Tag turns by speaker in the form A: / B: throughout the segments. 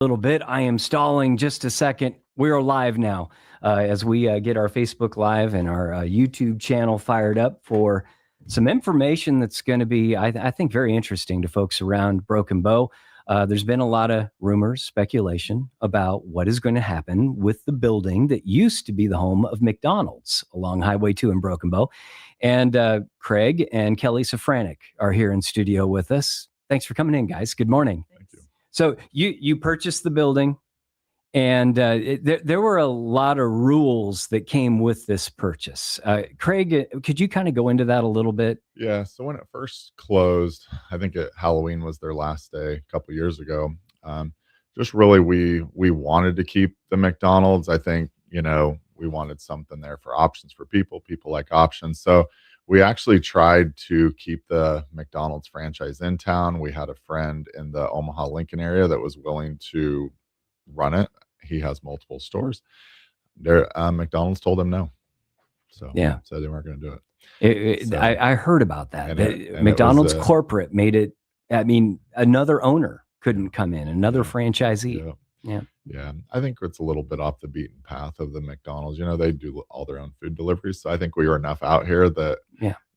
A: Little bit. I am stalling just a second. We are live now as we get our Facebook Live and our YouTube channel fired up for some information that's going to be, I think, very interesting to folks around Broken Bow. There's been a lot of rumors, speculation about what is going to happen with the building that used to be the home of McDonald's along Highway 2 in Broken Bow. And Craig and Kelli Safranek are here in studio with us. Thanks for coming in, guys. Good morning.
B: Thank you.
A: So you purchased the building, and there were a lot of rules that came with this purchase. Craig, could you kind of go into that a little bit?
B: Yeah. So when it first closed, I think Halloween was their last day a couple years ago. Just really, we wanted to keep the McDonald's. I think we wanted something there for options for people. People like options, so we actually tried to keep the McDonald's franchise in town. We had a friend in the Omaha Lincoln area that was willing to run it. He has multiple stores. McDonald's told him no, so
A: Yeah.
B: said they weren't going to do it. So-
A: I heard about that.
B: and
A: McDonald's
B: it was,
A: corporate made it. I mean, another owner couldn't come in, another franchisee.
B: Yeah. I think it's a little bit off the beaten path of the McDonald's. They do all their own food deliveries. So I think we were enough out here that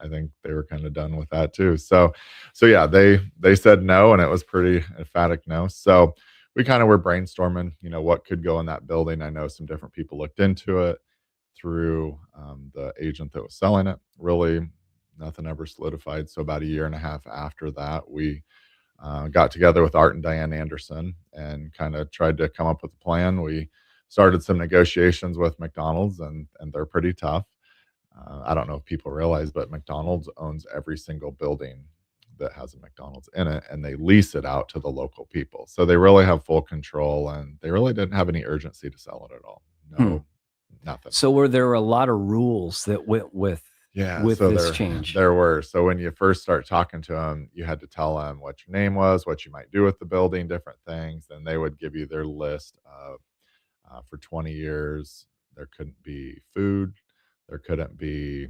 B: I think they were kind of done with that too. So yeah, they said no, and it was pretty emphatic no. So we kind of were brainstorming, what could go in that building. I know some different people looked into it through the agent that was selling it. Really, nothing ever solidified. So about a year and a half after that, we got together with Art and Diane Anderson and kind of tried to come up with a plan. We started some negotiations with McDonald's, and they're pretty tough. I don't know if people realize, but McDonald's owns every single building that has a McDonald's in it, and they lease it out to the local people. So they really have full control, and they really didn't have any urgency to sell it at all. No, nothing.
A: So were there a lot of rules that went with this change?
B: There were. So when you first start talking to them, you had to tell them what your name was, what you might do with the building, different things. Then they would give you their list of for 20 years, there couldn't be food, there couldn't be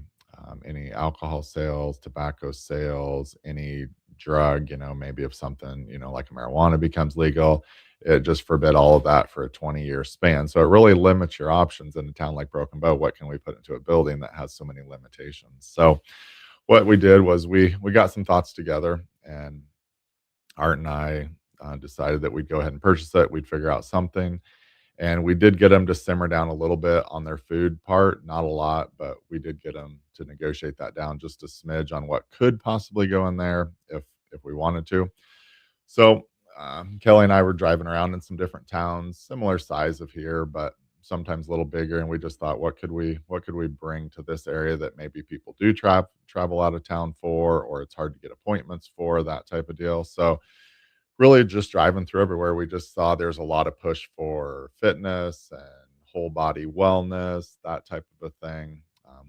B: any alcohol sales, tobacco sales, any drug, maybe if something, like marijuana becomes legal, it just forbid all of that for a 20-year span. So it really limits your options in a town like Broken Bow. What can we put into a building that has so many limitations? So what we did was we got some thoughts together, and Art and I decided that we'd go ahead and purchase it. We'd figure out something. And we did get them to simmer down a little bit on their food part, not a lot, but we did get them to negotiate that down just a smidge on what could possibly go in there if we wanted to. So Kelli and I were driving around in some different towns, similar size of here, but sometimes a little bigger. And we just thought, what could we bring to this area that maybe people do travel out of town for, or it's hard to get appointments for, that type of deal. So really just driving through everywhere, we just saw there's a lot of push for fitness and whole body wellness, that type of a thing.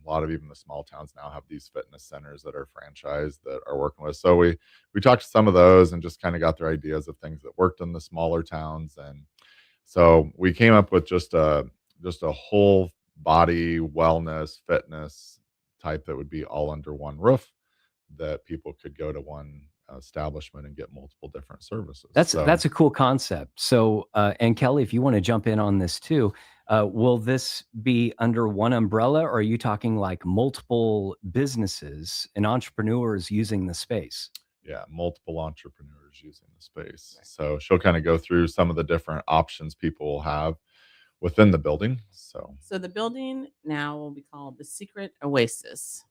B: A lot of even the small towns now have these fitness centers that are franchised that are working with. So we talked to some of those and just kind of got their ideas of things that worked in the smaller towns. And so we came up with just a whole body wellness fitness type that would be all under one roof, that people could go to one establishment and get multiple different services.
A: That's a cool concept. So and Kelli, if you want to jump in on this too, will this be under one umbrella, or are you talking like multiple businesses and entrepreneurs using the space?
B: Yeah, multiple entrepreneurs using the space. So she'll kind of go through some of the different options people will have within the building. So
C: the building now will be called the Secret Oasis.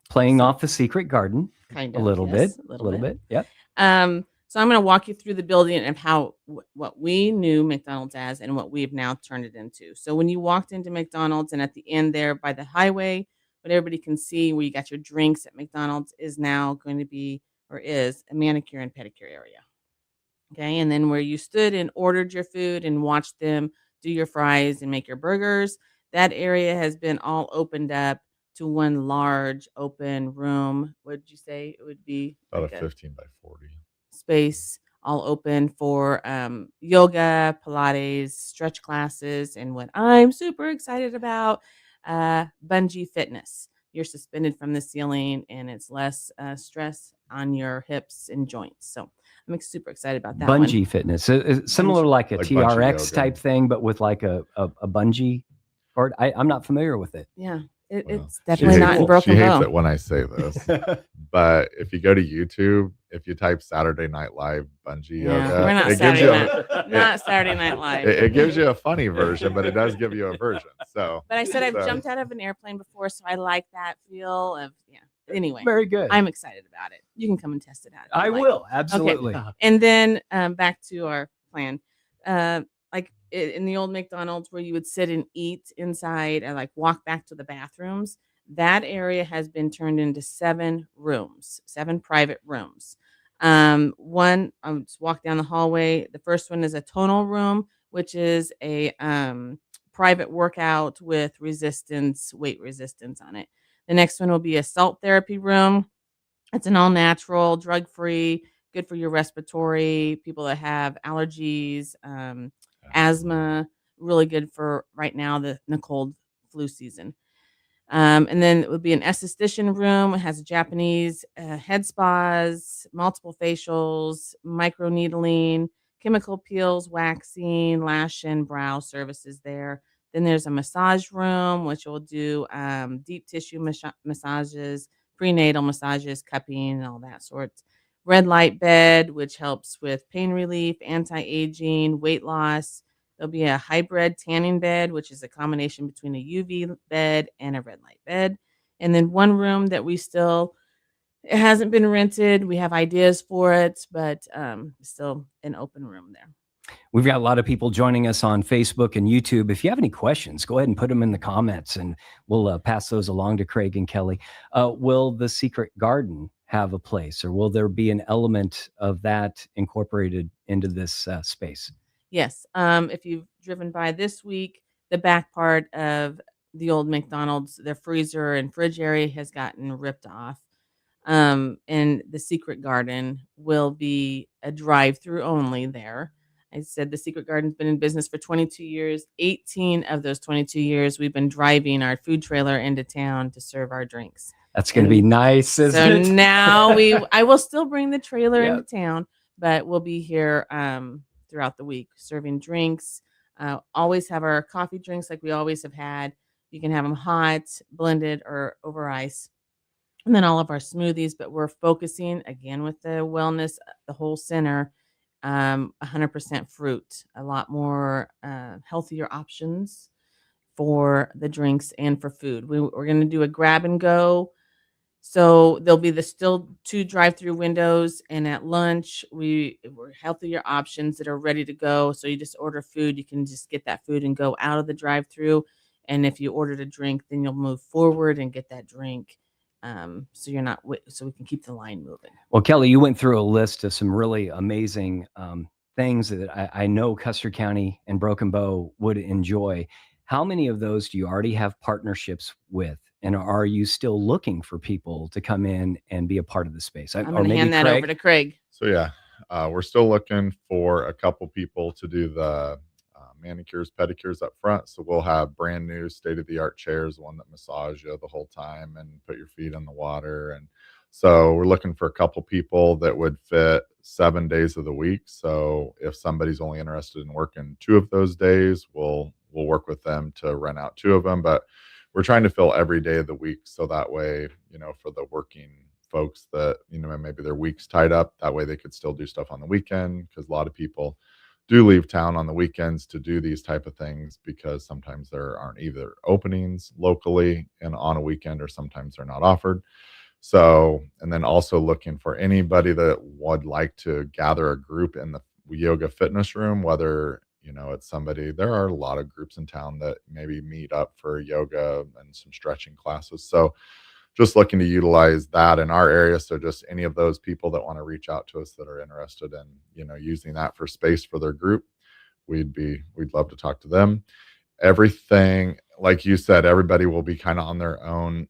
A: Playing off the secret garden,
C: kind
A: a
C: of,
A: little
C: yes,
A: bit, a little bit. Yep.
C: So I'm going to walk you through the building and how what we knew McDonald's as and what we've now turned it into. So when you walked into McDonald's, and at the end there by the highway, what everybody can see where you got your drinks at McDonald's is now going to be, or is, a manicure and pedicure area. Okay, and then where you stood and ordered your food and watched them do your fries and make your burgers, that area has been all opened up to one large open room. What did you say it would be?
B: About a 15 by 40
C: space, all open for yoga, Pilates, stretch classes, and what I'm super excited about, bungee fitness. You're suspended from the ceiling, and it's less stress on your hips and joints. So I'm super excited about that one.
A: Bungee fitness. Similar like a
B: Like bungee
A: TRX
B: yoga.
A: type thing, but with like a bungee part. I'm not familiar with it.
C: Yeah,
B: Well,
C: it's
B: she
C: definitely not
B: hates-
C: in Broken
B: She hates
C: Bow.
B: it when I say this, but if you go to YouTube, if you type Saturday Night Live bungee
C: Yeah,
B: yoga,
C: we're not
B: it gives you
C: not Saturday Night Live.
B: it gives you a funny version, but it does give you a version. So,
C: But I said I've
B: so-
C: jumped out of an airplane before, so I like that feel of Anyway,
A: Very good.
C: I'm excited about it. You can come and test it out.
A: I will absolutely.
C: And then back to our plan. Like in the old McDonald's where you would sit and eat inside and like walk back to the bathrooms, that area has been turned into 7 rooms, 7 private rooms. One, I'll just walk down the hallway. The first one is a tonal room, which is a private workout with weight resistance on it. The next one will be a salt therapy room. It's an all natural, drug free, good for your respiratory, people that have allergies, asthma, really good for right now, the cold flu season. And then it would be an esthetician room. It has Japanese head spas, multiple facials, micro needling, chemical peels, waxing, lash and brow services there. Then there's a massage room, which will do deep tissue massages, prenatal massages, cupping, and all that sorts. Red light bed, which helps with pain relief, anti-aging, weight loss. There'll be a hybrid tanning bed, which is a combination between a UV bed and a red light bed. And then one room that it hasn't been rented. We have ideas for it, but still an open room there.
A: We've got a lot of people joining us on Facebook and YouTube. If you have any questions, go ahead and put them in the comments and we'll pass those along to Craig and Kelli. Will the Secret Garden have a place, or will there be an element of that incorporated into this space?
C: Yes. If you've driven by this week, the back part of the old McDonald's, their freezer and fridge area has gotten ripped off. And the Secret Garden will be a drive-through only there. I said the Secret Garden's been in business for 22 years. 18 of those 22 years, we've been driving our food trailer into town to serve our drinks.
A: That's going to be nice, isn't it?
C: So now I will still bring the trailer into town, but we'll be here throughout the week serving drinks. Always have our coffee drinks like we always have had. You can have them hot, blended, or over ice. And then all of our smoothies, but we're focusing again with the wellness, the whole center, 100% fruit, a lot more healthier options for the drinks and for food. We're going to do a grab and go. So there'll be still 2 drive-through windows, and at lunch we're healthier options that are ready to go. So you just order food, you can just get that food and go out of the drive-through. And if you ordered a drink, then you'll move forward and get that drink. So you're not, so we can keep the line moving.
A: Well, Kelli, you went through a list of some really amazing things that I know Custer County and Broken Bow would enjoy. How many of those do you already have partnerships with? And are you still looking for people to come in and be a part of the space?
C: I'm going to hand that over to Craig.
B: So yeah, we're still looking for a couple people to do the manicures, pedicures up front. So we'll have brand new state-of-the-art chairs, one that massage you the whole time and put your feet in the water. And so we're looking for a couple people that would fit 7 days of the week. So if somebody's only interested in working 2 of those days, we'll work with them to rent out 2 of them. But we're trying to fill every day of the week. So that way, for the working folks that, maybe their week's tied up, that way they could still do stuff on the weekend. Because a lot of people do leave town on the weekends to do these type of things because sometimes there aren't either openings locally and on a weekend, or sometimes they're not offered. So, and then also looking for anybody that would like to gather a group in the yoga fitness room, whether, it's somebody, there are a lot of groups in town that maybe meet up for yoga and some stretching classes. So just looking to utilize that in our area. So just any of those people that want to reach out to us that are interested in, using that for space for their group, we'd love to talk to them. Everything, like you said, everybody will be kind of on their own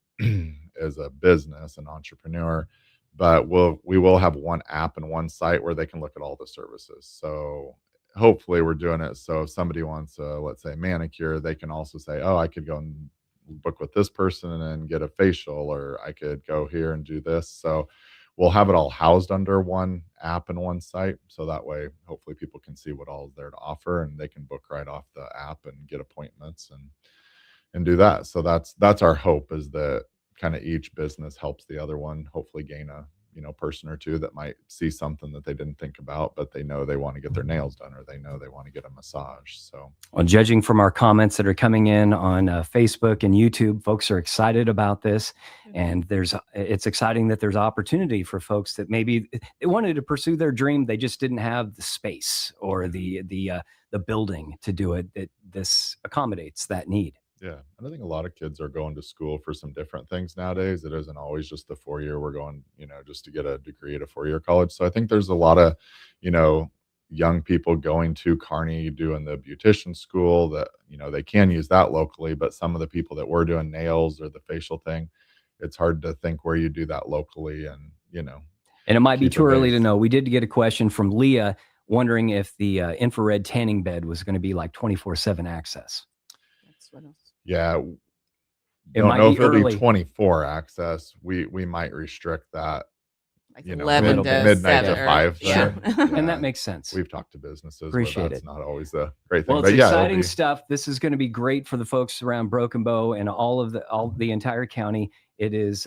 B: as a business and entrepreneur, but we will have one app and one site where they can look at all the services. So hopefully we're doing it so if somebody wants a, let's say, manicure, they can also say, oh, I could go and book with this person and get a facial, or I could go here and do this. So we'll have it all housed under one app and one site. So that way, hopefully people can see what all is there to offer, and they can book right off the app and get appointments and do that. So that's our hope, is that kind of each business helps the other one hopefully gain a person or two that might see something that they didn't think about, but they know they want to get their nails done, or they know they want to get a massage. So,
A: well, judging from our comments that are coming in on Facebook and YouTube, folks are excited about this, and it's exciting that there's opportunity for folks that maybe they wanted to pursue their dream, they just didn't have the space or the building to do it. That this accommodates that need.
B: yeah, and I think a lot of kids are going to school for some different things nowadays. It isn't always just the 4 year. We're going, just to get a degree at a 4 year college. So I think there's a lot of, young people going to Kearney doing the beautician school that, they can use that locally. But some of the people that were doing nails or the facial thing, it's hard to think where you do that locally, and,
A: And it might be
B: keep it
A: too early to
B: based.
A: know. We did get a question from Leah wondering if the infrared tanning bed was going to be like 24/7 access.
C: That's what else.
B: Yeah.
A: It
B: Don't
A: might
B: know
A: be
B: if it'll
A: early.
B: be 24 access. We might restrict that,
C: Like
B: you know,
C: 11 to
B: midnight to
C: 7 or
B: 5
C: yeah.
B: there.
A: And that makes sense.
B: We've talked to businesses
A: Appreciate
B: where that's
A: it.
B: not always a great thing.
A: Well, it's
B: but yeah, it'll
A: exciting
B: be,
A: stuff. This is going to be great for the folks around Broken Bow and all the entire county. It is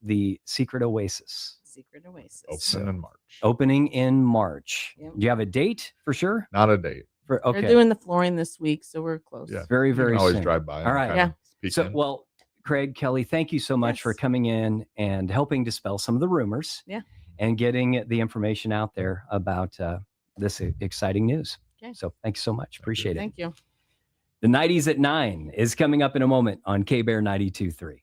A: the Secret Oasis
C: Secret Oasis.
B: opening in March.
A: opening in March.
C: Yep.
A: Do you have a date for sure?
B: Not a date.
A: Okay.
C: They're doing the flooring this week, so we're close.
B: Yeah.
A: Very,
B: You can
A: very
B: always
A: soon.
B: drive by.
A: All right.
B: And
C: Yeah.
A: So, well, Craig, Kelly, thank you so much for
C: Yes.
A: coming in and helping dispel some of the rumors.
C: Yeah.
A: And getting the information out there about this exciting news.
C: Okay.
A: So thanks so much. Appreciate it.
C: Thank you.
A: The 90s at 9 is coming up in a moment on K-Bear 92.3.